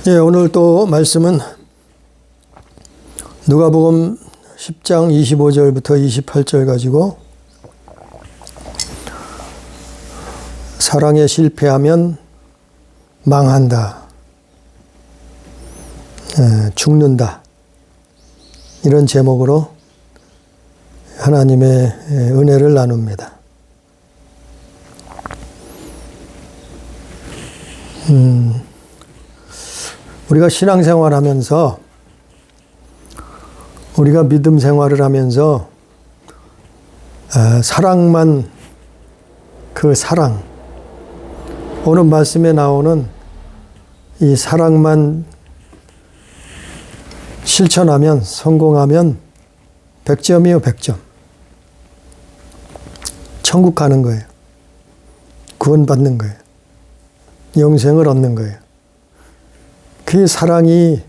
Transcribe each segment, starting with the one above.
예, 오늘 또 말씀은 누가복음 10장 25절부터 28절 가지고 사랑에 실패하면 망한다, 죽는다, 이런 제목으로 하나님의 은혜를 나눕니다. 우리가 신앙생활 하면서, 우리가 믿음 생활을 하면서 사랑만, 그 사랑, 오늘 말씀에 나오는 이 사랑만 실천하면, 성공하면 100점이요 100점. 천국 가는 거예요. 구원받는 거예요. 영생을 얻는 거예요. 그 사랑이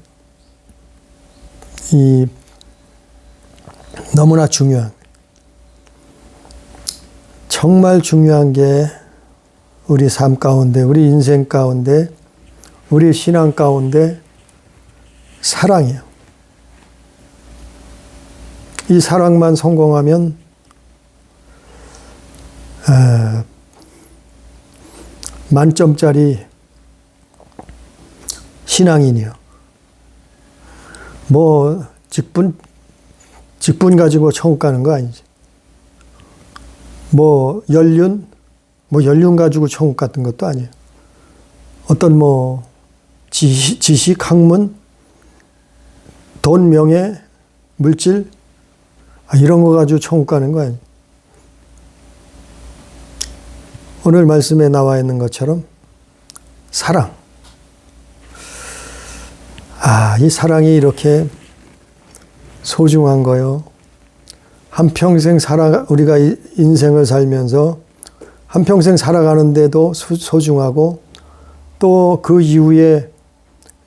너무나 중요한, 정말 중요한 게 우리 삶 가운데, 우리 인생 가운데, 우리 신앙 가운데 사랑이에요. 이 사랑만 성공하면 만점짜리 신앙인이요. 뭐 직분 가지고 천국 가는 거 아니지. 연륜 가지고 천국 같은 것도 아니에요. 어떤 지식, 학문, 돈, 명예, 물질, 이런 거 가지고 천국 가는 거 아니에요. 오늘 말씀에 나와 있는 것처럼 사랑. 이 사랑이 이렇게 소중한 거요. 한평생 우리가 인생을 살면서 한평생 살아가는데도 소중하고, 또 그 이후에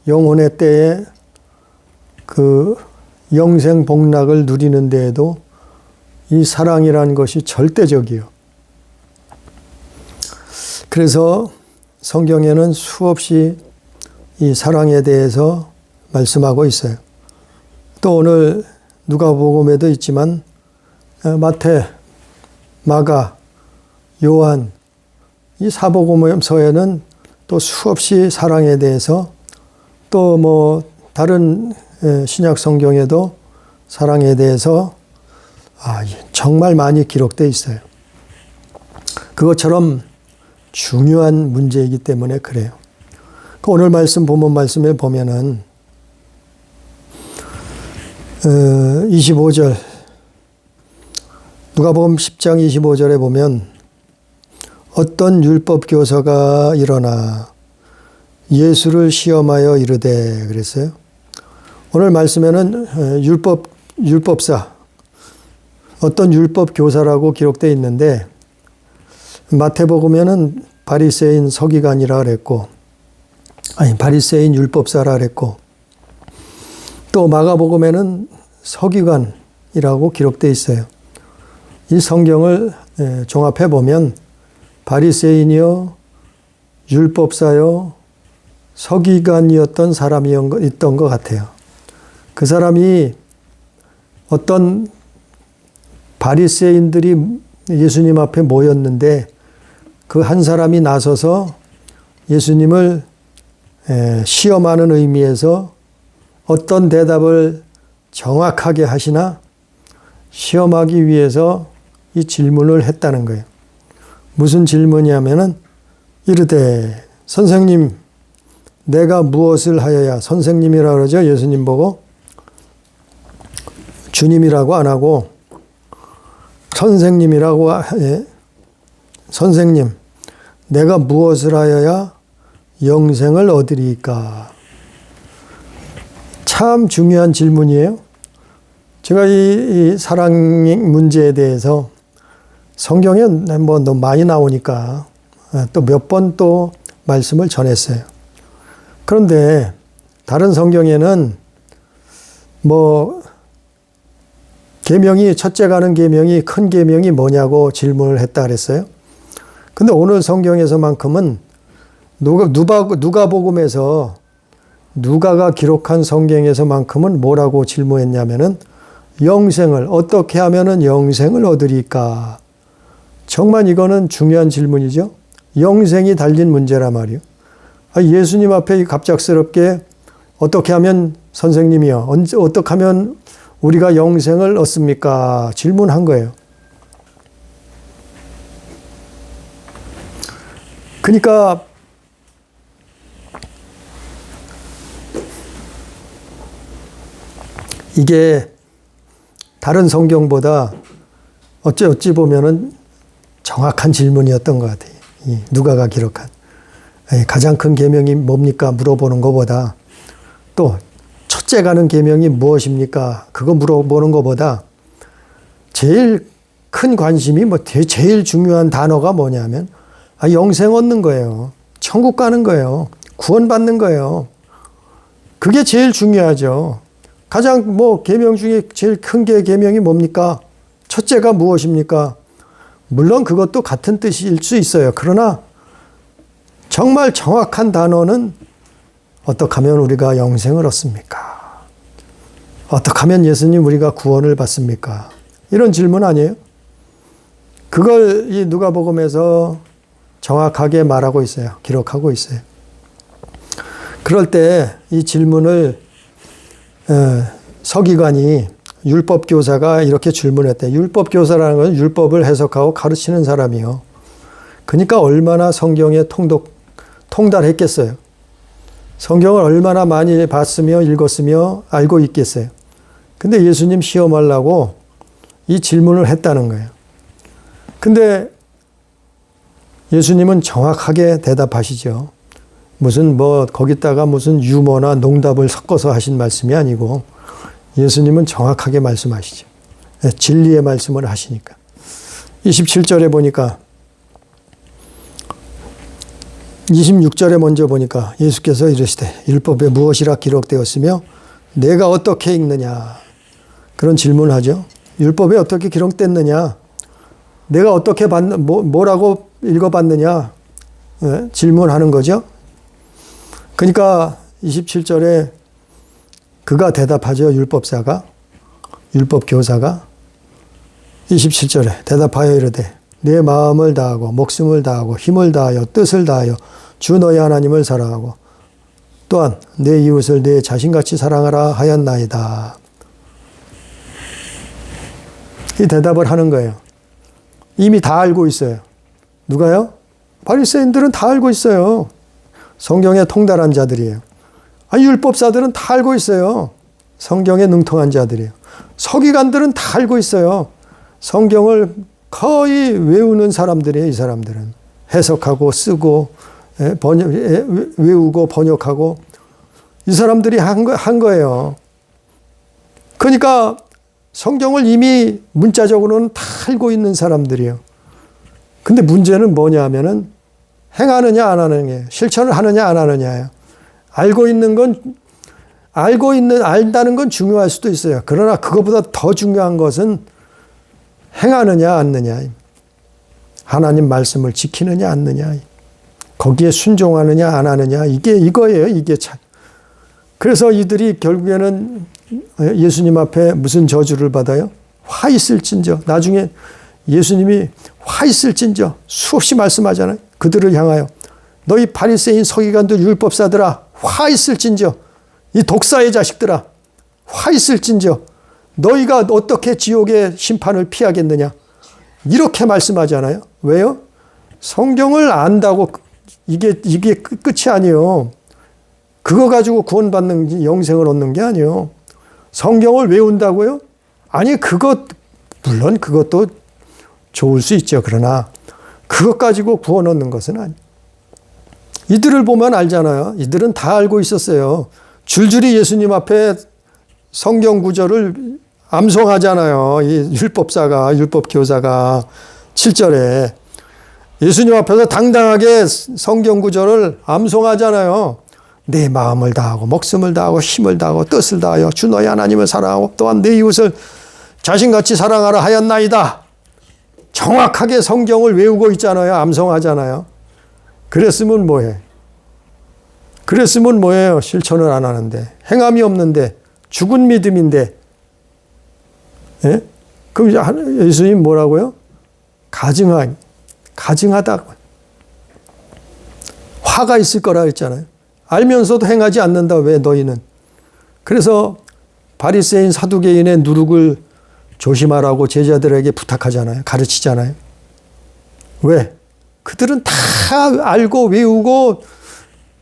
영혼의 때에 그 영생 복락을 누리는 데에도 이 사랑이라는 것이 절대적이요. 그래서 성경에는 수없이 이 사랑에 대해서 말씀하고 있어요. 또 오늘 누가복음에도 있지만 마태, 마가, 요한, 이 사복음서에는 또 수없이 사랑에 대해서, 또 다른 신약 성경에도 사랑에 대해서 정말 많이 기록되어 있어요. 그것처럼 중요한 문제이기 때문에 그래요. 오늘 본문 말씀에 보면은 25절, 누가복음 10장 25절에 보면 어떤 율법 교사가 일어나 예수를 시험하여 이르되, 그랬어요. 오늘 말씀에는 율법사, 어떤 율법 교사라고 기록되어 있는데, 마태복음에는 바리새인 서기관이라 그랬고, 바리새인 율법사라 그랬고, 또 마가복음에는 서기관이라고 기록되어 있어요. 이 성경을 종합해 보면 바리새인이요, 율법사요, 서기관이었던 사람이 있던 것 같아요. 그 사람이, 어떤 바리새인들이 예수님 앞에 모였는데 그 한 사람이 나서서 예수님을 시험하는 의미에서 어떤 대답을 정확하게 하시나 시험하기 위해서 이 질문을 했다는 거예요. 무슨 질문이냐면은 이르되, 선생님, 내가 무엇을 하여야, 선생님이라 그러죠. 예수님 보고 주님이라고 안 하고 선생님이라고 선생님, 내가 무엇을 하여야 영생을 얻으리까? 참 중요한 질문이에요. 제가 이 사랑 문제에 대해서 성경에 너무 많이 나오니까 또 몇 번 또 말씀을 전했어요. 그런데 다른 성경에는 첫째 가는 계명이, 큰 계명이 뭐냐고 질문을 했다 그랬어요. 근데 오늘 성경에서만큼은 누가복음에서 누가가 기록한 성경에서만큼은 뭐라고 질문했냐면은 영생을 어떻게 하면은 영생을 얻으리까? 정말 이거는 중요한 질문이죠. 영생이 달린 문제란 말이에요. 예수님 앞에 갑작스럽게 어떻게 하면 선생님이요, 어떻게 하면 우리가 영생을 얻습니까? 질문한 거예요. 그러니까 이게 다른 성경보다 어찌 보면은 정확한 질문이었던 것 같아요. 이 누가가 기록한 가장 큰 계명이 뭡니까? 물어보는 것보다, 또 첫째 가는 계명이 무엇입니까? 그거 물어보는 것보다 제일 큰 관심이 제일 중요한 단어가 뭐냐면 영생 얻는 거예요. 천국 가는 거예요. 구원받는 거예요. 그게 제일 중요하죠. 가장 계명 중에 제일 큰 게 계명이 뭡니까? 첫째가 무엇입니까? 물론 그것도 같은 뜻일 수 있어요. 그러나 정말 정확한 단어는 어떻게 하면 우리가 영생을 얻습니까? 어떻게 하면 예수님 우리가 구원을 받습니까? 이런 질문 아니에요? 그걸 이 누가복음에서 정확하게 말하고 있어요. 기록하고 있어요. 그럴 때 이 질문을 서기관이, 율법교사가 이렇게 질문했대. 율법교사라는 건 율법을 해석하고 가르치는 사람이요. 그러니까 얼마나 성경에 통달했겠어요. 성경을 얼마나 많이 봤으며 읽었으며 알고 있겠어요. 근데 예수님 시험하려고 이 질문을 했다는 거예요. 근데 예수님은 정확하게 대답하시죠. 무슨 거기다가 무슨 유머나 농담을 섞어서 하신 말씀이 아니고 예수님은 정확하게 말씀하시죠. 진리의 말씀을 하시니까. 27절에 보니까, 26절에 먼저 보니까 예수께서 이르시되 율법에 무엇이라 기록되었으며 내가 어떻게 읽느냐, 그런 질문을 하죠. 율법에 어떻게 기록됐느냐, 내가 어떻게 뭐라고 읽어봤느냐, 질문하는 거죠. 그러니까 27절에 그가 대답하죠. 율법교사가 27절에 대답하여 이르되 내 마음을 다하고 목숨을 다하고 힘을 다하여 뜻을 다하여 주 너희 하나님을 사랑하고 또한 내 이웃을 내 자신같이 사랑하라 하였나이다. 이 대답을 하는 거예요. 이미 다 알고 있어요. 누가요? 바리새인들은 다 알고 있어요. 성경에 통달한 자들이에요. 율법사들은 다 알고 있어요. 성경에 능통한 자들이에요. 서기관들은 다 알고 있어요. 성경을 거의 외우는 사람들이에요. 이 사람들은 해석하고 쓰고 외우고 번역하고 이 사람들이 한 거예요. 그러니까 성경을 이미 문자적으로는 다 알고 있는 사람들이에요. 근데 문제는 뭐냐 하면은 행하느냐 안 하느냐, 실천을 하느냐 안 하느냐예요. 알다는 건 중요할 수도 있어요. 그러나 그것보다 더 중요한 것은 행하느냐 안 하느냐, 하나님 말씀을 지키느냐 안 하느냐, 거기에 순종하느냐 안 하느냐, 이거예요. 이게 참. 그래서 이들이 결국에는 예수님 앞에 무슨 저주를 받아요? 화 있을진저. 나중에 예수님이 화 있을진저 수없이 말씀하잖아요. 그들을 향하여 너희 바리새인 서기관들 율법사들아 화 있을진저, 이 독사의 자식들아 화 있을진저, 너희가 어떻게 지옥의 심판을 피하겠느냐, 이렇게 말씀하잖아요. 왜요? 성경을 안다고 이게 끝이 아니에요. 그거 가지고 구원받는, 영생을 얻는 게 아니에요. 성경을 외운다고요? 아니, 물론 그것도 좋을 수 있죠. 그러나 그것 가지고 구원 얻는 것은 아니에요. 이들을 보면 알잖아요. 이들은 다 알고 있었어요. 줄줄이 예수님 앞에 성경 구절을 암송하잖아요. 이 율법교사가 7절에 예수님 앞에서 당당하게 성경 구절을 암송하잖아요. 내 마음을 다하고 목숨을 다하고 힘을 다하고 뜻을 다하여 주 너희 하나님을 사랑하고 또한 내 이웃을 자신같이 사랑하라 하였나이다. 정확하게 성경을 외우고 있잖아요. 암송하잖아요. 그랬으면 뭐해? 그랬으면 뭐예요? 실천을 안 하는데, 행함이 없는데, 죽은 믿음인데, 예? 그럼 예수님 뭐라고요? 가증하다. 화가 있을 거라 했잖아요. 알면서도 행하지 않는다. 왜 너희는? 그래서 바리새인 사두개인의 누룩을 조심하라고 제자들에게 부탁하잖아요. 가르치잖아요. 왜? 그들은 다 알고 외우고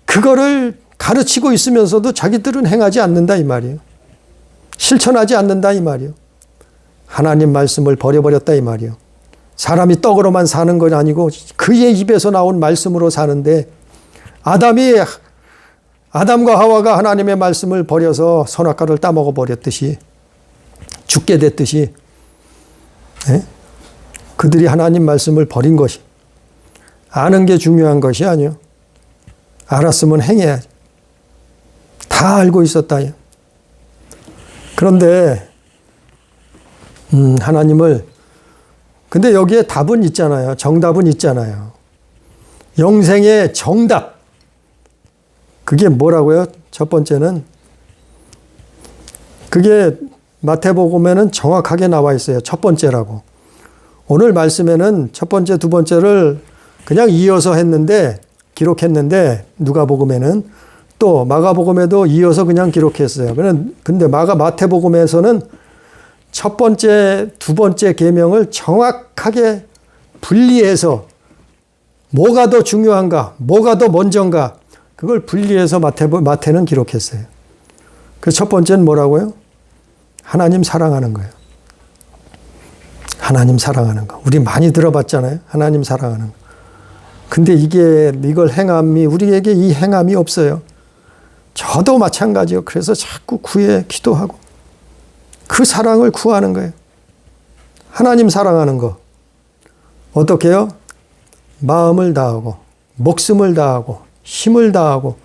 그거를 가르치고 있으면서도 자기들은 행하지 않는다 이 말이에요. 실천하지 않는다 이 말이에요. 하나님 말씀을 버려버렸다 이 말이에요. 사람이 떡으로만 사는 건 아니고 그의 입에서 나온 말씀으로 사는데, 아담과 하와가 하나님의 말씀을 버려서 선악과를 따먹어 버렸듯이, 죽게 됐듯이, 예? 그들이 하나님 말씀을 버린 것이, 아는 게 중요한 것이 아니요. 알았으면 행해야지. 다 알고 있었다. 그런데 하나님을, 근데 여기에 답은 있잖아요. 정답은 있잖아요. 영생의 정답. 그게 뭐라고요? 첫 번째는, 그게 마태복음에는 정확하게 나와 있어요. 첫 번째라고. 오늘 말씀에는 첫 번째, 두 번째를 그냥 이어서 했는데, 기록했는데, 누가복음에는 또 마가복음에도 이어서 그냥 기록했어요. 근데 마태복음에서는 첫 번째, 두 번째 계명을 정확하게 분리해서 뭐가 더 중요한가, 뭐가 더 먼저인가, 그걸 분리해서 마태는 기록했어요. 그 첫 번째는 뭐라고요? 하나님 사랑하는 거예요. 하나님 사랑하는 거. 우리 많이 들어봤잖아요. 하나님 사랑하는 거. 근데 이걸 행함이, 우리에게 이 행함이 없어요. 저도 마찬가지요. 그래서 자꾸 기도하고 그 사랑을 구하는 거예요. 하나님 사랑하는 거. 어떻게 해요? 마음을 다하고, 목숨을 다하고, 힘을 다하고,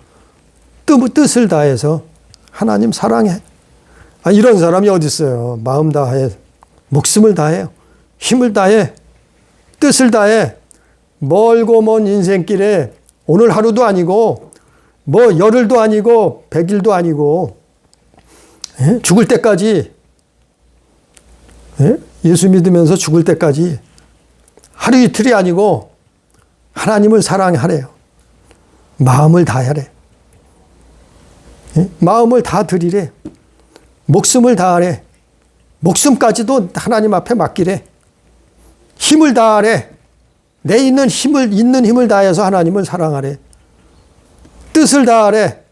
뜻을 다해서 하나님 사랑해. 이런 사람이 어디 있어요? 마음 다해, 목숨을 다해요. 힘을 다해, 뜻을 다해. 멀고 먼 인생길에 오늘 하루도 아니고, 뭐 열흘도 아니고, 100일도 아니고, 죽을 때까지, 예수 믿으면서 죽을 때까지 하루 이틀이 아니고 하나님을 사랑하래요. 마음을 다하래. 마음을 다 드리래. 목숨을 다하래. 목숨까지도 하나님 앞에 맡기래. 힘을 다하래. 내 있는 힘을 다해서 하나님을 사랑하래. 뜻을 다하래.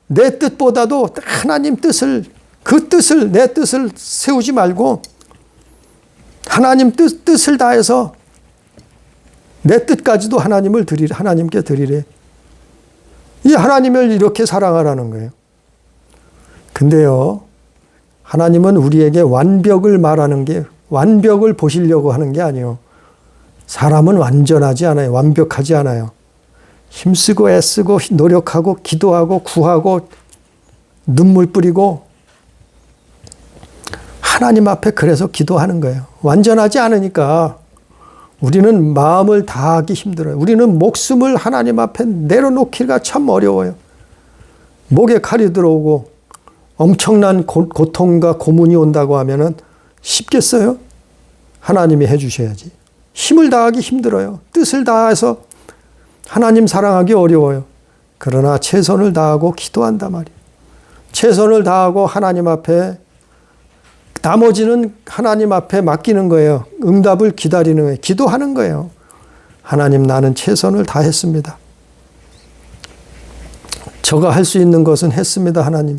내 뜻보다도 하나님 뜻을, 내 뜻을 세우지 말고 하나님 뜻을 다해서 내 뜻까지도 하나님께 드리래. 이 하나님을 이렇게 사랑하라는 거예요. 근데요, 하나님은 우리에게 완벽을 보시려고 하는 게 아니에요. 사람은 완전하지 않아요. 완벽하지 않아요. 힘쓰고 애쓰고 노력하고 기도하고 구하고 눈물 뿌리고 하나님 앞에 그래서 기도하는 거예요. 완전하지 않으니까 우리는 마음을 다하기 힘들어요. 우리는 목숨을 하나님 앞에 내려놓기가 참 어려워요. 목에 칼이 들어오고 엄청난 고통과 고문이 온다고 하면은 쉽겠어요? 하나님이 해주셔야지. 힘을 다하기 힘들어요. 뜻을 다해서 하나님 사랑하기 어려워요. 그러나 최선을 다하고 기도한단 말이에요. 최선을 다하고 하나님 앞에, 나머지는 하나님 앞에 맡기는 거예요. 응답을 기다리는 거예요. 기도하는 거예요. 하나님, 나는 최선을 다했습니다. 저가 할 수 있는 것은 했습니다. 하나님.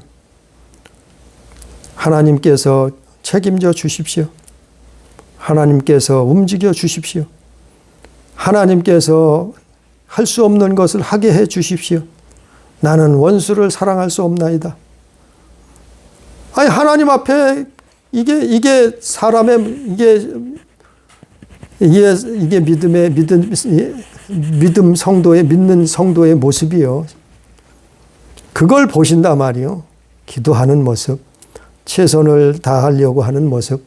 하나님께서 책임져 주십시오. 하나님께서 움직여 주십시오. 하나님께서 할 수 없는 것을 하게 해 주십시오. 나는 원수를 사랑할 수 없나이다. 하나님 앞에 이게 사람의 이게 믿는 성도의 모습이요. 그걸 보신단 말이요. 기도하는 모습, 최선을 다하려고 하는 모습,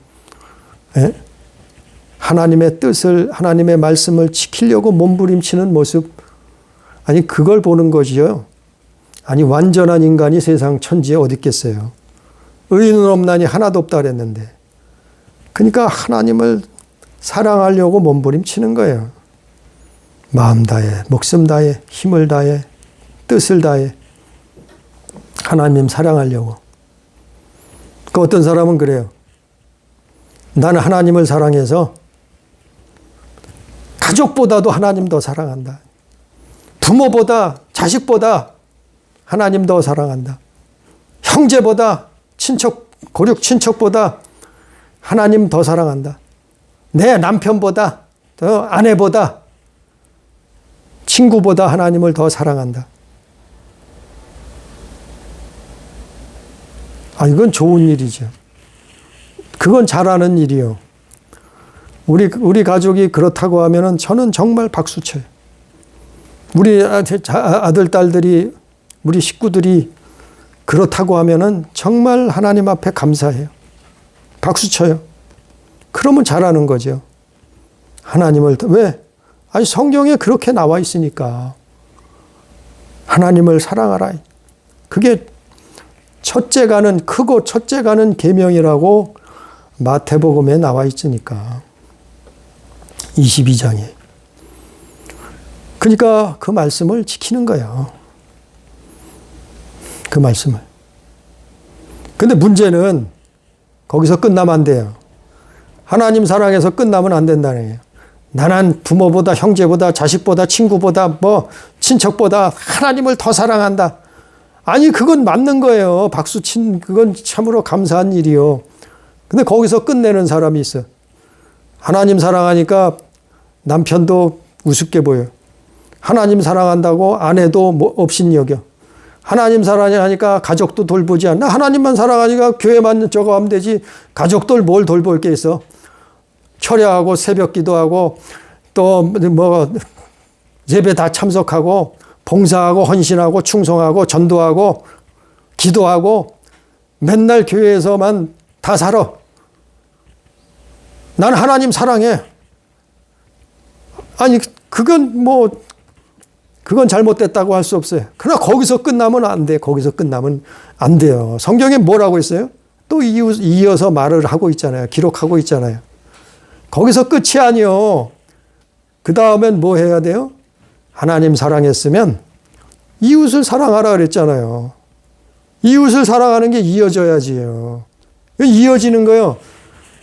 하나님의 뜻을, 하나님의 말씀을 지키려고 몸부림치는 모습, 그걸 보는 것이요. 아니 완전한 인간이 세상 천지에 어디 있겠어요. 의인은 없나니 하나도 없다 그랬는데. 그러니까 하나님을 사랑하려고 몸부림치는 거예요. 마음 다해, 목숨 다해, 힘을 다해, 뜻을 다해 하나님 사랑하려고. 그 어떤 사람은 그래요. 나는 하나님을 사랑해서 가족보다도 하나님 더 사랑한다. 부모보다 자식보다 하나님 더 사랑한다. 형제보다 친척, 고륙 친척보다 하나님 더 사랑한다. 내 남편보다, 더 아내보다, 친구보다 하나님을 더 사랑한다. 아, 이건 좋은 일이죠. 그건 잘하는 일이요. 우리 가족이 그렇다고 하면은 저는 정말 박수 쳐요. 우리 아들, 딸들이, 우리 식구들이 그렇다고 하면은 정말 하나님 앞에 감사해요. 박수 쳐요. 그러면 잘하는 거죠. 하나님을, 왜? 아니, 성경에 그렇게 나와 있으니까. 하나님을 사랑하라. 그게 첫째가는, 크고 첫째가는 계명이라고 마태복음에 나와 있으니까. 22장에. 그러니까 그 말씀을 지키는 거예요. 그 말씀을. 근데 문제는 거기서 끝나면 안 돼요. 하나님 사랑해서 끝나면 안 된다는 거예요. 나는 부모보다 형제보다 자식보다 친구보다 친척보다 하나님을 더 사랑한다. 아니 그건 맞는 거예요. 박수 친 그건 참으로 감사한 일이요. 근데 거기서 끝내는 사람이 있어. 하나님 사랑하니까 남편도 우습게 보여. 하나님 사랑한다고 아내도 업신여겨. 하나님 사랑하니까 가족도 돌보지 않나. 하나님만 사랑하니까 교회만 저거 하면 되지. 가족들 뭘 돌볼 게 있어. 철야하고 새벽 기도하고 또 예배 다 참석하고 봉사하고 헌신하고 충성하고 전도하고 기도하고 맨날 교회에서만 다 살아. 난 하나님 사랑해. 아니 그건 잘못됐다고 할 수 없어요. 그러나 거기서 끝나면 안 돼. 거기서 끝나면 안 돼요. 성경에 뭐라고 했어요? 또 이어서 말을 하고 있잖아요. 기록하고 있잖아요. 거기서 끝이 아니요. 그 다음엔 뭐 해야 돼요? 하나님 사랑했으면 이웃을 사랑하라 그랬잖아요. 이웃을 사랑하는 게 이어져야지요. 이어지는 거요.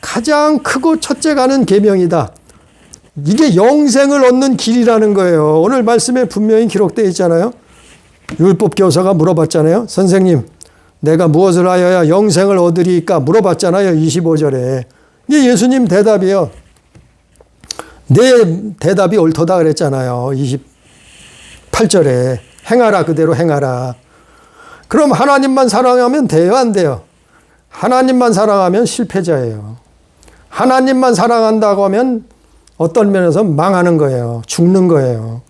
가장 크고 첫째가는 계명이다. 이게 영생을 얻는 길이라는 거예요. 오늘 말씀에 분명히 기록되어 있잖아요. 율법 교사가 물어봤잖아요. 선생님, 내가 무엇을 하여야 영생을 얻으리까 물어봤잖아요. 25절에. 이게 예수님 대답이요. 내 대답이 옳도다 그랬잖아요. 28절에. 행하라, 그대로 행하라. 그럼 하나님만 사랑하면 돼요, 안 돼요? 하나님만 사랑하면 실패자예요. 하나님만 사랑한다고 하면 어떤 면에서 망하는 거예요. 죽는 거예요.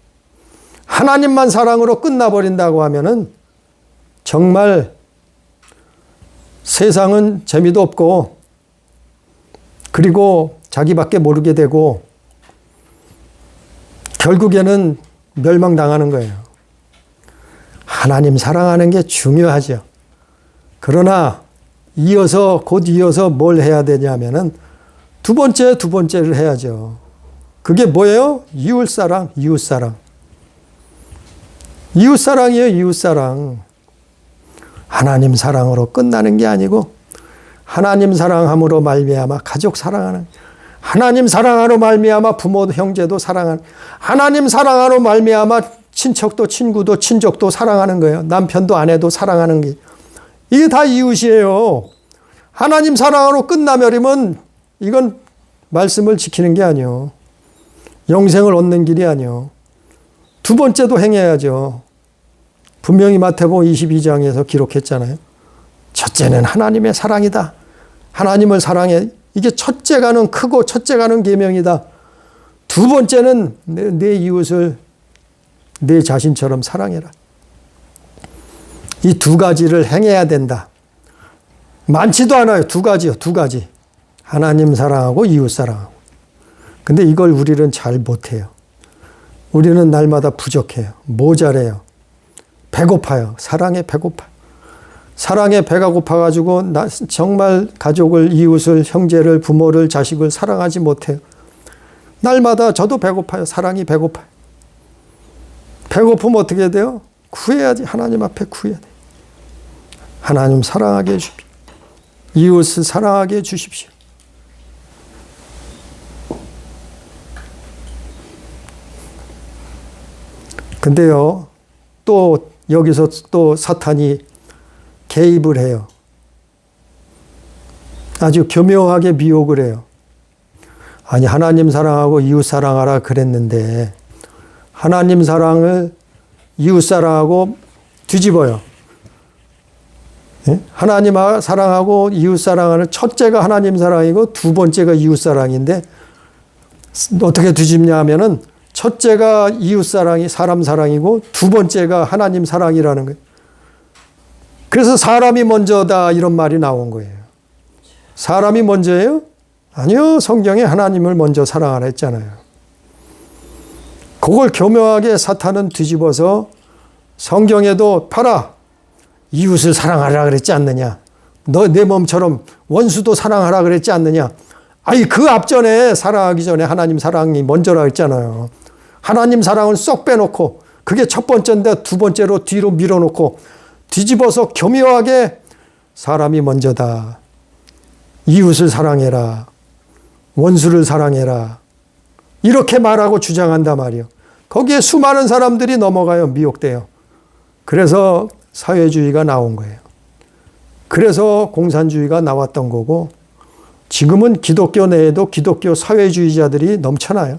하나님만 사랑으로 끝나버린다고 하면은 정말 세상은 재미도 없고 그리고 자기밖에 모르게 되고 결국에는 멸망당하는 거예요. 하나님 사랑하는 게 중요하죠. 그러나 곧 이어서 뭘 해야 되냐면은 두 번째를 해야죠. 그게 뭐예요? 이웃사랑. 이웃사랑이에요, 이웃사랑. 하나님 사랑으로 끝나는 게 아니고 하나님 사랑함으로 말미암아 가족 사랑하는, 하나님 사랑으로 말미암아 부모 형제도 사랑하는, 하나님 사랑으로 말미암아 친척도 친구도 친족도 사랑하는 거예요. 남편도 아내도 사랑하는 게. 이게 다 이웃이에요. 하나님 사랑으로 끝나버리면 이건 말씀을 지키는 게 아니요. 영생을 얻는 길이 아니요. 두 번째도 행해야죠. 분명히 마태복음 22장에서 기록했잖아요. 첫째는 하나님의 사랑이다. 하나님을 사랑해. 이게 첫째가는 크고 첫째가는 계명이다. 두 번째는 내 이웃을 내 자신처럼 사랑해라. 이 두 가지를 행해야 된다. 많지도 않아요. 두 가지요. 두 가지. 하나님 사랑하고 이웃 사랑하고. 근데 이걸 우리는 잘 못해요. 우리는 날마다 부족해요. 모자래요. 배고파요. 사랑에 배고파요. 사랑에 배가 고파가지고 나 정말 가족을, 이웃을, 형제를, 부모를, 자식을 사랑하지 못해요. 날마다 저도 배고파요. 사랑이 배고파요. 배고프면 어떻게 돼요? 구해야지. 하나님 앞에 구해야 돼요. 하나님 사랑하게 해주십시오. 이웃을 사랑하게 해주십시오. 근데요, 또 여기서 또 사탄이 개입을 해요. 아주 교묘하게 미혹을 해요. 아니, 하나님 사랑하고 이웃 사랑하라 그랬는데 하나님 사랑을 이웃 사랑하고 뒤집어요. 예? 하나님 사랑하고 이웃 사랑하는 첫째가 하나님 사랑이고 두 번째가 이웃 사랑인데 어떻게 뒤집냐 하면은 첫째가 이웃 사랑이 사람 사랑이고 두 번째가 하나님 사랑이라는 거예요. 그래서 사람이 먼저다 이런 말이 나온 거예요. 사람이 먼저예요? 아니요. 성경에 하나님을 먼저 사랑하라 했잖아요. 그걸 교묘하게 사탄은 뒤집어서 성경에도 봐라. 이웃을 사랑하라 그랬지 않느냐. 너 내 몸처럼 원수도 사랑하라 그랬지 않느냐. 아니 그 앞전에 사랑하기 전에 하나님 사랑이 먼저라 했잖아요. 하나님 사랑을 쏙 빼놓고 그게 첫 번째인데 두 번째로 뒤로 밀어놓고 뒤집어서 교묘하게 사람이 먼저다. 이웃을 사랑해라. 원수를 사랑해라. 이렇게 말하고 주장한단 말이에요. 거기에 수많은 사람들이 넘어가요. 미혹돼요. 그래서 사회주의가 나온 거예요. 그래서 공산주의가 나왔던 거고 지금은 기독교 내에도 기독교 사회주의자들이 넘쳐나요.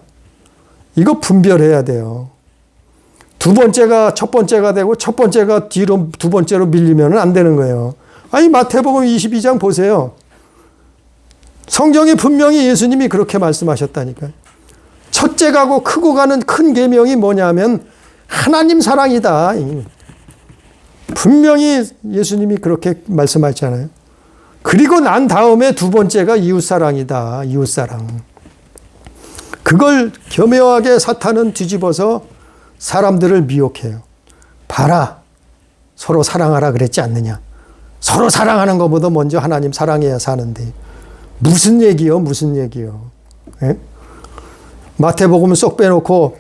이거 분별해야 돼요. 두 번째가 첫 번째가 되고 첫 번째가 뒤로 두 번째로 밀리면 안 되는 거예요. 아니 마태복음 22장 보세요. 성경에 분명히 예수님이 그렇게 말씀하셨다니까요. 첫째 가고 크고 가는 큰 계명이 뭐냐면 하나님 사랑이다. 분명히 예수님이 그렇게 말씀하셨잖아요. 그리고 난 다음에 두 번째가 이웃사랑이다. 이웃사랑. 그걸 교묘하게 사탄은 뒤집어서 사람들을 미혹해요. 봐라. 서로 사랑하라 그랬지 않느냐. 서로 사랑하는 것보다 먼저 하나님 사랑해야 사는데. 무슨 얘기요? 무슨 얘기요? 예? 마태복음은 쏙 빼놓고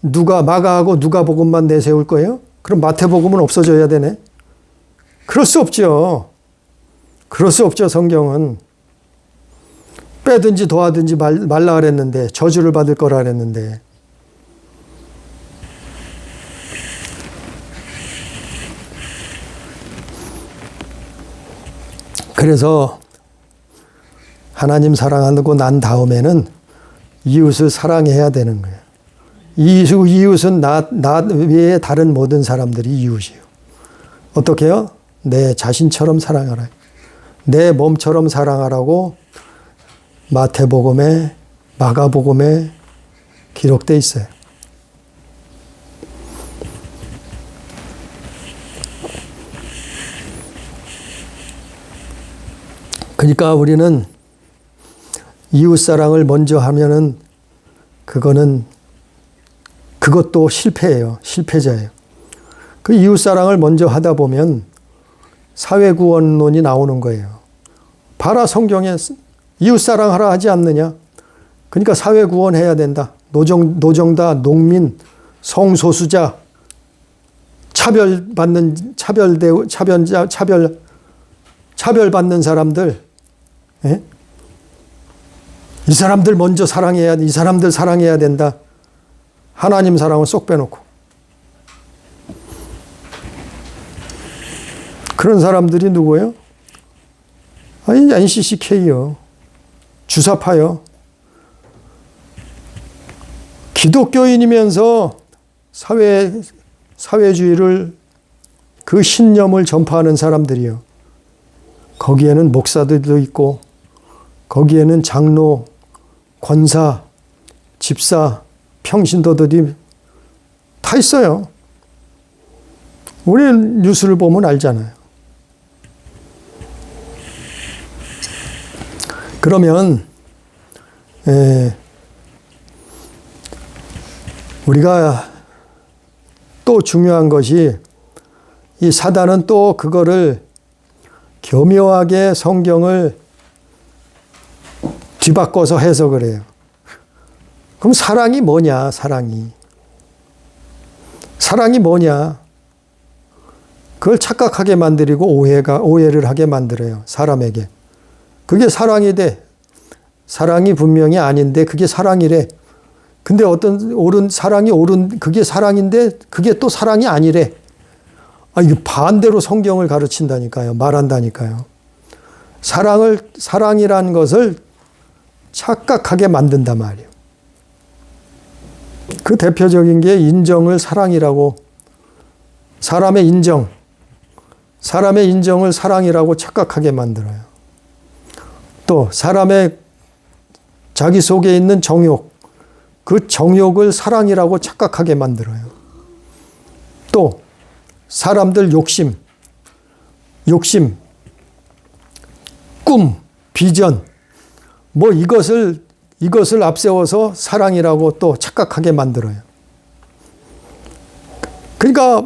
누가 마가하고 누가복음만 내세울 거예요? 그럼 마태복음은 없어져야 되네? 그럴 수 없죠. 그럴 수 없죠. 성경은. 빼든지 더하든지 말라 그랬는데 저주를 받을 거라 그랬는데 그래서 하나님 사랑하고 난 다음에는 이웃을 사랑해야 되는 거예요. 이웃은 나 외에 다른 모든 사람들이 이웃이에요. 어떻게 해요? 내 자신처럼 사랑하라. 내 몸처럼 사랑하라고 마태복음에 마가복음에 기록되어 있어요. 그러니까 우리는 이웃사랑을 먼저 하면은 그것도 실패예요. 실패자예요. 그 이웃사랑을 먼저 하다 보면 사회구원론이 나오는 거예요. 봐라 성경에 이웃사랑하라 하지 않느냐. 그러니까 사회구원해야 된다. 노정다, 농민, 성소수자, 차별받는 사람들, 예? 이 사람들 먼저 사랑해야 돼. 이 사람들 사랑해야 된다. 하나님 사랑을 쏙 빼놓고. 그런 사람들이 누구예요? 아니, NCCK요. 주사파요. 기독교인이면서 사회주의를 그 신념을 전파하는 사람들이요. 거기에는 목사들도 있고, 거기에는 장로, 권사, 집사, 평신도들이 다 있어요. 우리는 뉴스를 보면 알잖아요. 그러면 우리가 또 중요한 것이 이 사단은 또 그거를 교묘하게 성경을 뒤바꿔서 해석을 해요. 그럼 사랑이 뭐냐, 사랑이. 사랑이 뭐냐. 그걸 착각하게 만들고 오해를 하게 만들어요. 사람에게. 그게 사랑이 돼. 사랑이 분명히 아닌데 그게 사랑이래. 근데 사랑이 옳은, 그게 사랑인데 그게 또 사랑이 아니래. 이게 반대로 성경을 가르친다니까요. 말한다니까요. 사랑이라는 것을 착각하게 만든단 말이에요. 그 대표적인 게 인정을 사랑이라고, 사람의 인정을 사랑이라고 착각하게 만들어요. 또 사람의 자기 속에 있는 정욕, 그 정욕을 사랑이라고 착각하게 만들어요. 또 사람들 욕심, 꿈, 비전, 뭐 이것을 앞세워서 사랑이라고 또 착각하게 만들어요. 그러니까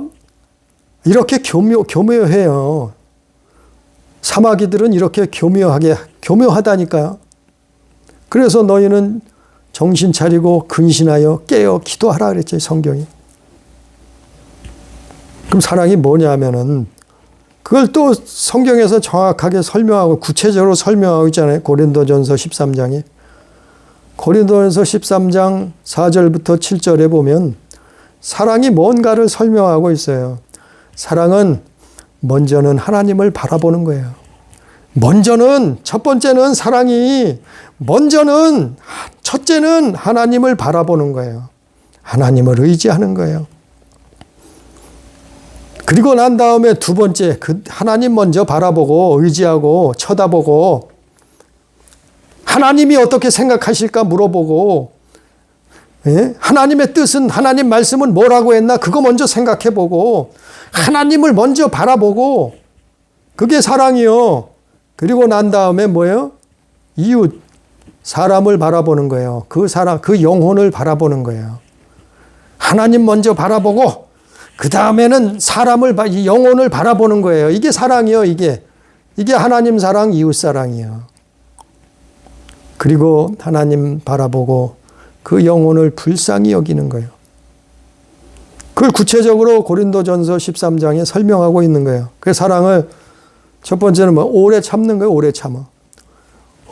이렇게 교묘해요. 사마귀들은 이렇게 교묘하다니까요. 그래서 너희는 정신 차리고 근신하여 깨어 기도하라 그랬죠, 성경이. 그럼 사랑이 뭐냐 하면은 그걸 또 성경에서 정확하게 설명하고 구체적으로 설명하고 있잖아요. 고린도전서 13장에. 고린도전서 13장 4절부터 7절에 보면 사랑이 뭔가를 설명하고 있어요. 사랑은 먼저는 하나님을 바라보는 거예요. 첫 번째는 첫째는 하나님을 바라보는 거예요. 하나님을 의지하는 거예요. 그리고 난 다음에 두 번째, 하나님 먼저 바라보고 의지하고 쳐다보고 하나님이 어떻게 생각하실까 물어보고, 하나님의 뜻은, 하나님 말씀은 뭐라고 했나 그거 먼저 생각해보고 하나님을 먼저 바라보고, 그게 사랑이요. 그리고 난 다음에 뭐예요? 이웃, 사람을 바라보는 거예요. 그 영혼을 바라보는 거예요. 하나님 먼저 바라보고 그 다음에는 이 영혼을 바라보는 거예요. 이게 사랑이요. 이게 하나님 사랑, 이웃 사랑이요. 그리고 하나님 바라보고 그 영혼을 불쌍히 여기는 거예요. 그걸 구체적으로 고린도전서 13장에 설명하고 있는 거예요. 그 사랑을 첫 번째는 오래 참는 거예요. 오래 참아.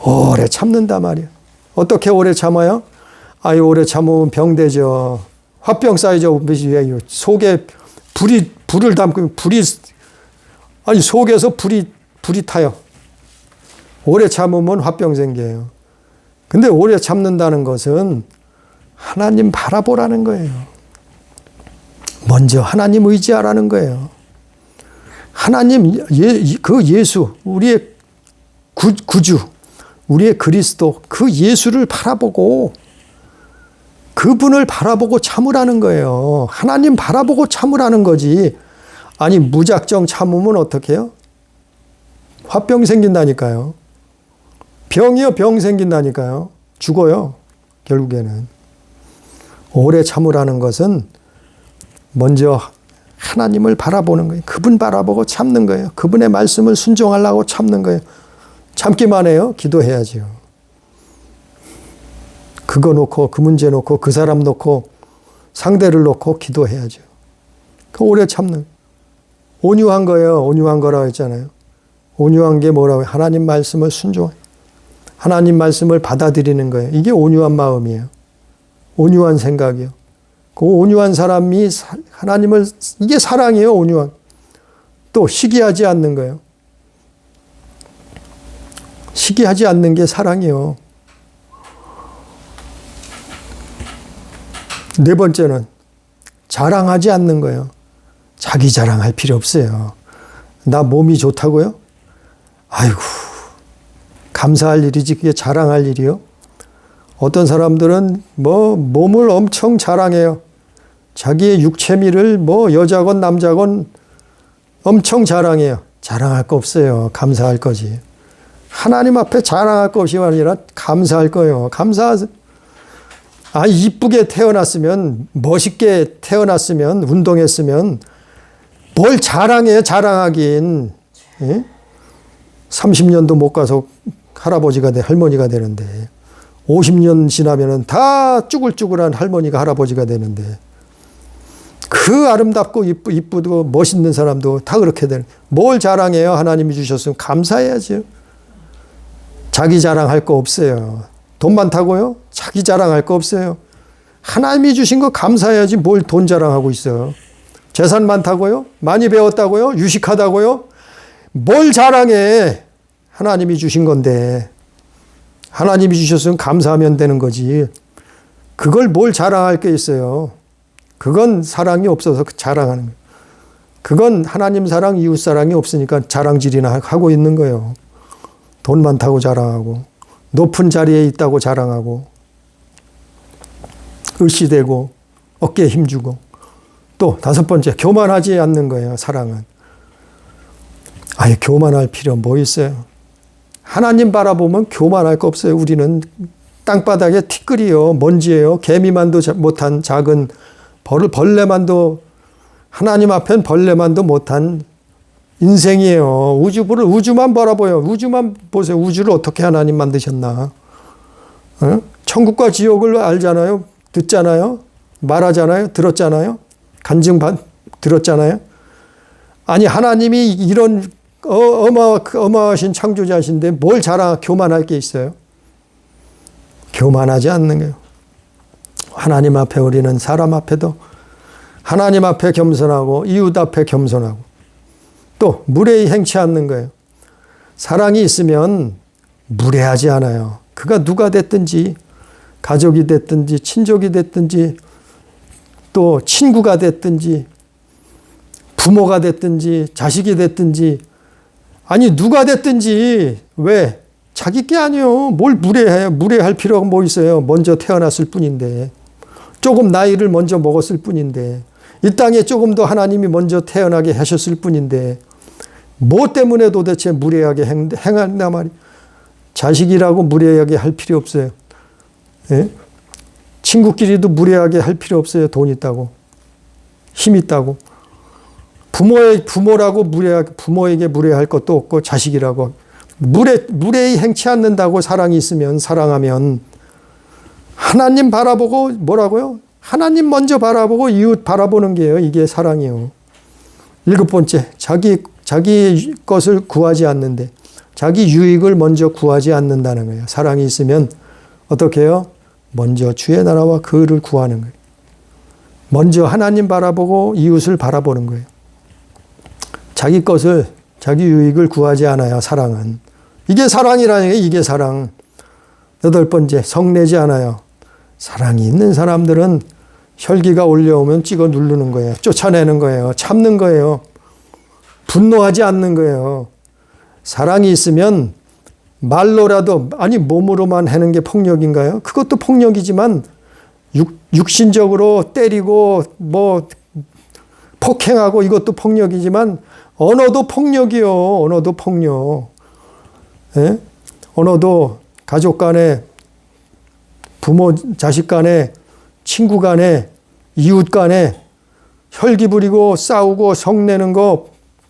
오래 참는단 말이에요. 어떻게 오래 참아요? 오래 참으면 병되죠. 화병 쌓이죠. 속에 불을 담고 속에서 불이 타요. 오래 참으면 화병 생겨요. 근데 오래 참는다는 것은 하나님 바라보라는 거예요. 먼저 하나님 의지하라는 거예요. 하나님, 예수, 우리의 구주, 우리의 그리스도, 그 예수를 바라보고 그분을 바라보고 참으라는 거예요. 하나님 바라보고 참으라는 거지. 무작정 참으면 어떻게 해요? 화병 생긴다니까요. 병 생긴다니까요. 죽어요. 결국에는. 오래 참으라는 것은 먼저 하나님을 바라보는 거예요. 그분 바라보고 참는 거예요. 그분의 말씀을 순종하려고 참는 거예요. 참기만 해요? 기도해야죠. 그거 놓고, 그 문제 놓고, 그 사람 놓고, 상대를 놓고 기도해야죠. 그 오래 참는, 온유한 거예요. 온유한 거라고 했잖아요. 온유한 게 뭐라고 해요? 하나님 말씀을 순종해. 하나님 말씀을 받아들이는 거예요. 이게 온유한 마음이에요. 온유한 생각이요. 그 온유한 사람이 이게 사랑이에요. 온유한. 또 시기하지 않는 거예요. 시기하지 않는 게 사랑이에요. 네 번째는 자랑하지 않는 거예요. 자기 자랑할 필요 없어요. 나 몸이 좋다고요? 아이고, 감사할 일이지 그게 자랑할 일이요? 어떤 사람들은 몸을 엄청 자랑해요. 자기의 육체미를 여자건 남자건 엄청 자랑해요. 자랑할 거 없어요. 감사할 거지. 하나님 앞에 자랑할 거 없이 아니라 감사할 거예요. 이쁘게 태어났으면, 멋있게 태어났으면, 운동했으면 뭘 자랑해, 자랑하긴. 예? 30년도 못 가서 할아버지가 할머니가 되는데 50년 지나면은 다 쭈글쭈글한 할머니가 할아버지가 되는데 그 아름답고 이쁘고 멋있는 사람도 다 그렇게 되는. 뭘 자랑해요? 하나님이 주셨으면 감사해야죠. 자기 자랑할 거 없어요. 돈 많다고요? 자기 자랑할 거 없어요. 하나님이 주신 거 감사해야지 뭘 돈 자랑하고 있어요. 재산 많다고요? 많이 배웠다고요? 유식하다고요? 뭘 자랑해? 하나님이 주신 건데 하나님이 주셨으면 감사하면 되는 거지. 그걸 뭘 자랑할 게 있어요. 그건 사랑이 없어서 자랑하는 거예요. 그건 하나님 사랑, 이웃 사랑이 없으니까 자랑질이나 하고 있는 거예요. 돈 많다고 자랑하고 높은 자리에 있다고 자랑하고 을씨대고 어깨에 힘주고 또 다섯 번째 교만하지 않는 거예요. 사랑은. 아예 교만할 필요 뭐 있어요. 하나님 바라보면 교만할 거 없어요. 우리는 땅바닥에 티끌이요 먼지예요. 개미만도 못한 작은 벌레만도 하나님 앞엔 벌레만도 못한 인생이에요. 우주만 바라보요. 우주만 보세요. 우주를 어떻게 하나님 만드셨나. 어? 천국과 지옥을 알잖아요. 듣잖아요. 말하잖아요. 들었잖아요. 들었잖아요. 아니 하나님이 이런 어마하신 창조자신데 뭘 교만할 게 있어요. 교만하지 않는 거예요. 하나님 앞에 우리는 사람 앞에도 하나님 앞에 겸손하고 이웃 앞에 겸손하고 또 무례히 행치 않는 거예요. 사랑이 있으면 무례하지 않아요. 그가 누가 됐든지 가족이 됐든지 친족이 됐든지 또 친구가 됐든지 부모가 됐든지 자식이 됐든지 아니 누가 됐든지 왜? 자기 게 아니요. 뭘 무례해요. 무례할 필요가 뭐 있어요. 먼저 태어났을 뿐인데 조금 나이를 먼저 먹었을 뿐인데 이 땅에 조금 더 하나님이 먼저 태어나게 하셨을 뿐인데 뭐 때문에 도대체 무례하게 행한단 말이에요. 자식이라고 무례하게 할 필요 없어요. 예? 친구끼리도 무례하게 할 필요 없어요. 돈 있다고 힘 있다고 부모라고 부모에게 무례할 것도 없고 자식이라고 무례히 행치 않는다고 사랑이 있으면 사랑하면 하나님 바라보고 뭐라고요? 하나님 먼저 바라보고 이웃 바라보는 게요. 이게 사랑이요. 일곱 번째, 자기 것을 구하지 않는데 자기 유익을 먼저 구하지 않는다는 거예요. 사랑이 있으면 어떻게 해요? 먼저 주의 나라와 그를 구하는 거예요. 먼저 하나님 바라보고 이웃을 바라보는 거예요. 자기 것을 자기 유익을 구하지 않아요. 사랑은. 이게 사랑이라는 게 이게 사랑. 여덟 번째, 성내지 않아요. 사랑이 있는 사람들은 혈기가 올려오면 찍어 누르는 거예요. 쫓아내는 거예요. 참는 거예요. 분노하지 않는 거예요. 사랑이 있으면 말로라도 아니 몸으로만 하는 게 폭력인가요? 그것도 폭력이지만 육신적으로 때리고 뭐 폭행하고 이것도 폭력이지만 언어도 폭력이요. 언어도 폭력. 예? 언어도 가족 간에 부모 자식 간에 친구 간에 이웃 간에 혈기 부리고 싸우고 성내는 거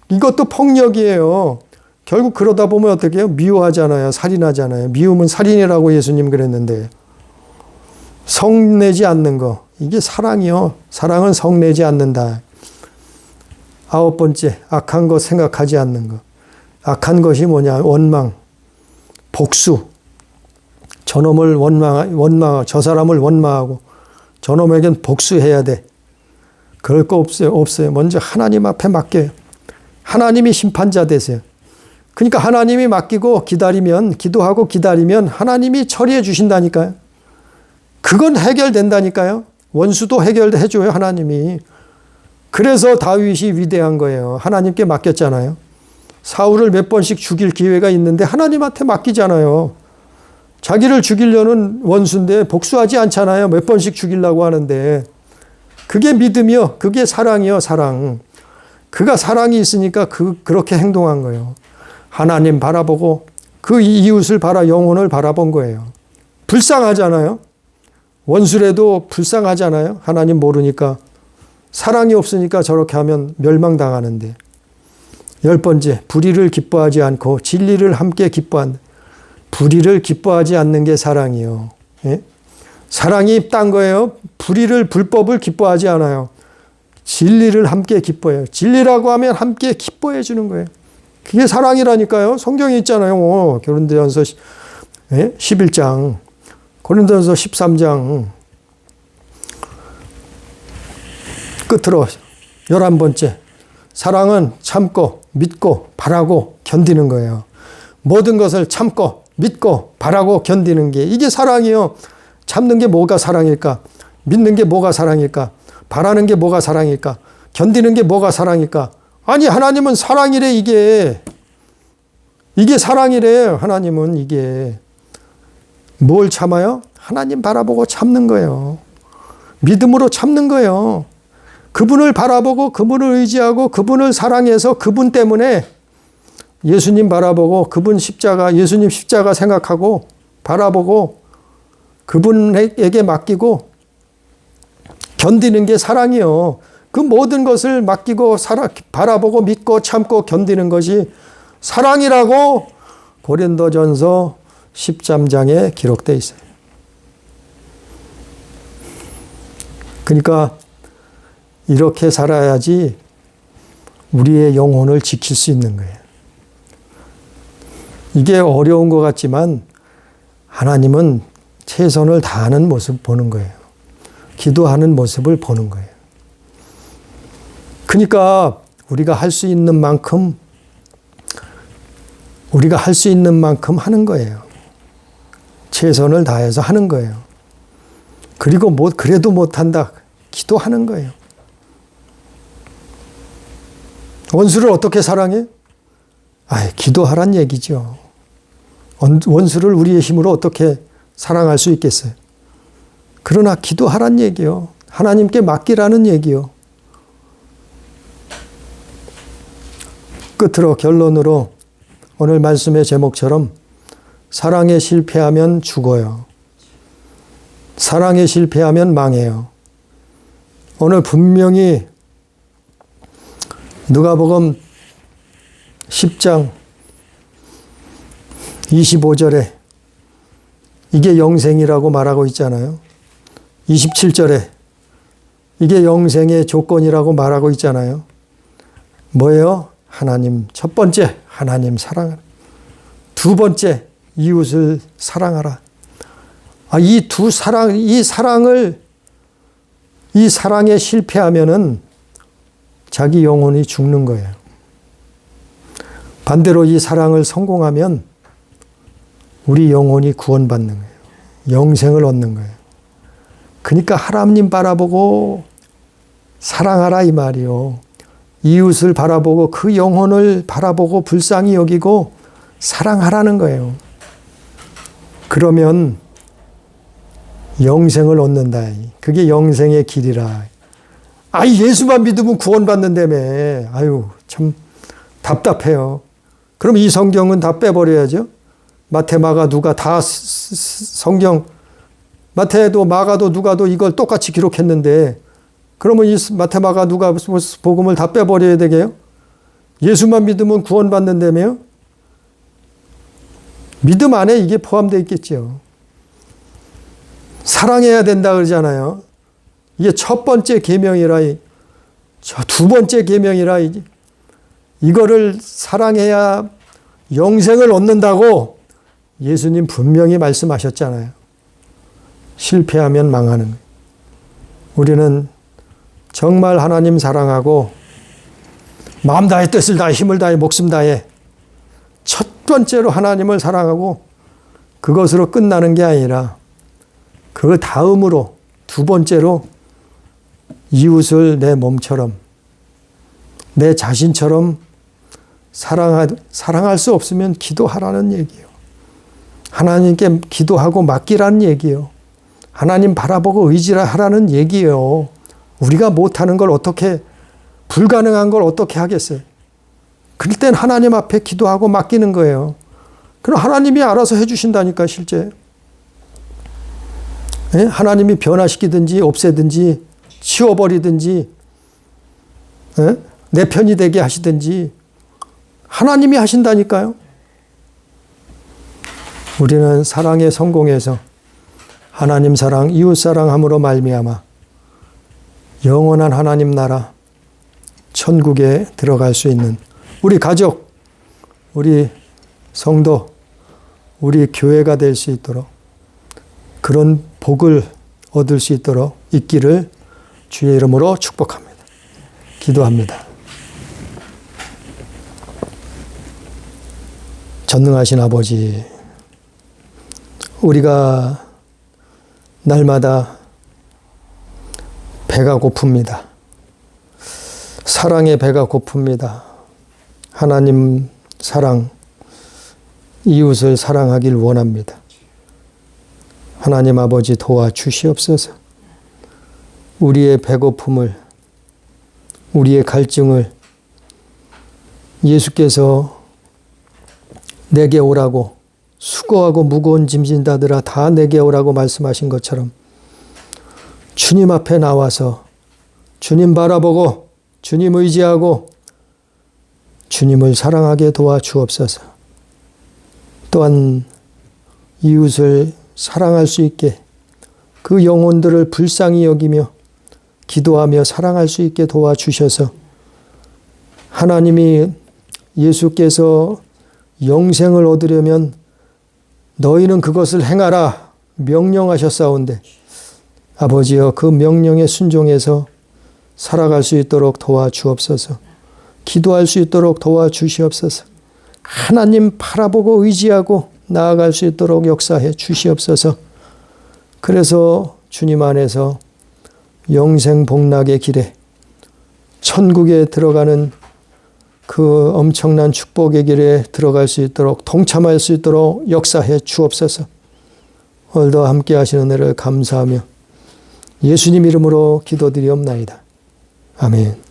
이것도 폭력이에요. 결국 그러다 보면 어떻게 해요? 미워하잖아요. 살인하잖아요. 미움은 살인이라고 예수님 그랬는데 성내지 않는 거 이게 사랑이요. 사랑은 성내지 않는다. 아홉 번째, 악한 것 생각하지 않는 것. 악한 것이 뭐냐? 원망, 복수. 저놈을 저 사람을 원망하고 저놈에겐 복수해야 돼. 그럴 거 없어요. 먼저 하나님 앞에 맡겨요. 하나님이 심판자 되세요. 그러니까 하나님이 맡기고 기도하고 기다리면 하나님이 처리해 주신다니까요. 그건 해결된다니까요. 원수도 해결해 줘요, 하나님이. 그래서 다윗이 위대한 거예요. 하나님께 맡겼잖아요. 사울을 몇 번씩 죽일 기회가 있는데 하나님한테 맡기잖아요. 자기를 죽이려는 원수인데 복수하지 않잖아요. 몇 번씩 죽이려고 하는데. 그게 믿음이요. 그게 사랑이요. 사랑. 그가 사랑이 있으니까 그렇게 행동한 거예요. 하나님 바라보고 그 이웃을 영혼을 바라본 거예요. 불쌍하잖아요. 원수라도 불쌍하잖아요. 하나님 모르니까 사랑이 없으니까 저렇게 하면 멸망당하는데. 10번째, 불의를 기뻐하지 않고 진리를 함께 기뻐한다. 불의를 기뻐하지 않는 게 사랑이요. 예? 사랑이 딴 거예요. 불법을 기뻐하지 않아요. 진리를 함께 기뻐해요. 진리라고 하면 함께 기뻐해 주는 거예요. 그게 사랑이라니까요. 성경에 있잖아요. 고린도전서 11장, 고린도전서 13장 끝으로 11번째, 사랑은 참고 믿고 바라고 견디는 거예요. 모든 것을 참고 믿고 바라고 견디는 게 이게 사랑이요. 참는 게 뭐가 사랑일까? 믿는 게 뭐가 사랑일까? 바라는 게 뭐가 사랑일까? 견디는 게 뭐가 사랑일까? 아니, 하나님은 사랑이래. 이게 사랑이래요. 하나님은 이게 뭘 참아요? 하나님 바라보고 참는 거예요. 믿음으로 참는 거예요. 그분을 바라보고 그분을 의지하고 그분을 사랑해서 그분 때문에 예수님 바라보고 그분 십자가, 예수님 십자가 생각하고 바라보고 그분에게 맡기고 견디는 게 사랑이요. 그 모든 것을 맡기고 바라보고 믿고 참고 견디는 것이 사랑이라고 고린도전서 13장에 기록되어 있어요. 그러니까 이렇게 살아야지 우리의 영혼을 지킬 수 있는 거예요. 이게 어려운 것 같지만 하나님은 최선을 다하는 모습 보는 거예요. 기도하는 모습을 보는 거예요. 그러니까 우리가 할 수 있는 만큼 하는 거예요. 최선을 다해서 하는 거예요. 그리고 그래도 못한다. 기도하는 거예요. 원수를 어떻게 사랑해? 기도하란 얘기죠. 원수를 우리의 힘으로 어떻게 사랑할 수 있겠어요? 그러나 기도하란 얘기요. 하나님께 맡기라는 얘기요. 끝으로 결론으로 오늘 말씀의 제목처럼 사랑에 실패하면 죽어요. 사랑에 실패하면 망해요. 오늘 분명히 누가복음 10장 25절에 이게 영생이라고 말하고 있잖아요. 27절에 이게 영생의 조건이라고 말하고 있잖아요. 뭐예요? 하나님, 첫 번째 하나님 사랑하라. 두 번째 이웃을 사랑하라. 이 사랑에 실패하면은 자기 영혼이 죽는 거예요. 반대로 이 사랑을 성공하면 우리 영혼이 구원받는 거예요. 영생을 얻는 거예요. 그러니까 하나님 바라보고 사랑하라 이 말이요. 이웃을 바라보고 그 영혼을 바라보고 불쌍히 여기고 사랑하라는 거예요. 그러면 영생을 얻는다. 그게 영생의 길이라. 예수만 믿으면 구원받는다며. 참 답답해요. 그럼 이 성경은 다 빼버려야죠. 마태, 마가, 누가 다 성경, 마태도 마가도 누가도 이걸 똑같이 기록했는데 그러면 이 마태, 마가, 누가 복음을 다 빼버려야 되게요? 예수만 믿으면 구원받는다며요? 믿음 안에 이게 포함되어 있겠죠. 사랑해야 된다 그러잖아요. 이게 첫 번째 계명이라, 두 번째 계명이라, 이거를 사랑해야 영생을 얻는다고 예수님 분명히 말씀하셨잖아요. 실패하면 망하는 거예요. 우리는 정말 하나님 사랑하고 마음 다해 뜻을 다해 힘을 다해 목숨 다해 첫 번째로 하나님을 사랑하고 그것으로 끝나는 게 아니라 그 다음으로 두 번째로 이웃을 내 몸처럼 내 자신처럼 사랑할 수 없으면 기도하라는 얘기예요. 하나님께 기도하고 맡기라는 얘기예요. 하나님 바라보고 의지하라는 얘기예요. 우리가 못하는 걸 어떻게, 불가능한 걸 어떻게 하겠어요? 그럴 땐 하나님 앞에 기도하고 맡기는 거예요. 그럼 하나님이 알아서 해주신다니까, 실제. 하나님이 변화시키든지 없애든지 치워버리든지 내 편이 되게 하시든지 하나님이 하신다니까요. 우리는 사랑에 성공해서 하나님 사랑, 이웃 사랑함으로 말미암아 영원한 하나님 나라 천국에 들어갈 수 있는 우리 가족, 우리 성도, 우리 교회가 될 수 있도록 그런 복을 얻을 수 있도록 있기를 주의 이름으로 축복합니다. 기도합니다. 전능하신 아버지, 우리가 날마다 배가 고픕니다. 사랑의 배가 고픕니다. 하나님 사랑, 이웃을 사랑하길 원합니다. 하나님 아버지 도와주시옵소서. 우리의 배고픔을, 우리의 갈증을 예수께서 내게 오라고, 수고하고 무거운 짐진 자들아 다 내게 오라고 말씀하신 것처럼 주님 앞에 나와서 주님 바라보고 주님 의지하고 주님을 사랑하게 도와주옵소서. 또한 이웃을 사랑할 수 있게 그 영혼들을 불쌍히 여기며 기도하며 사랑할 수 있게 도와주셔서 하나님이 예수께서 영생을 얻으려면 너희는 그것을 행하라 명령하셨사온데 아버지여 그 명령에 순종해서 살아갈 수 있도록 도와주옵소서. 기도할 수 있도록 도와주시옵소서. 하나님 바라보고 의지하고 나아갈 수 있도록 역사해 주시옵소서. 그래서 주님 안에서 영생 복락의 길에 천국에 들어가는 그 엄청난 축복의 길에 들어갈 수 있도록 동참할 수 있도록 역사해 주옵소서. 오늘도 함께 하시는 은혜를 감사하며 예수님 이름으로 기도드리옵나이다. 아멘.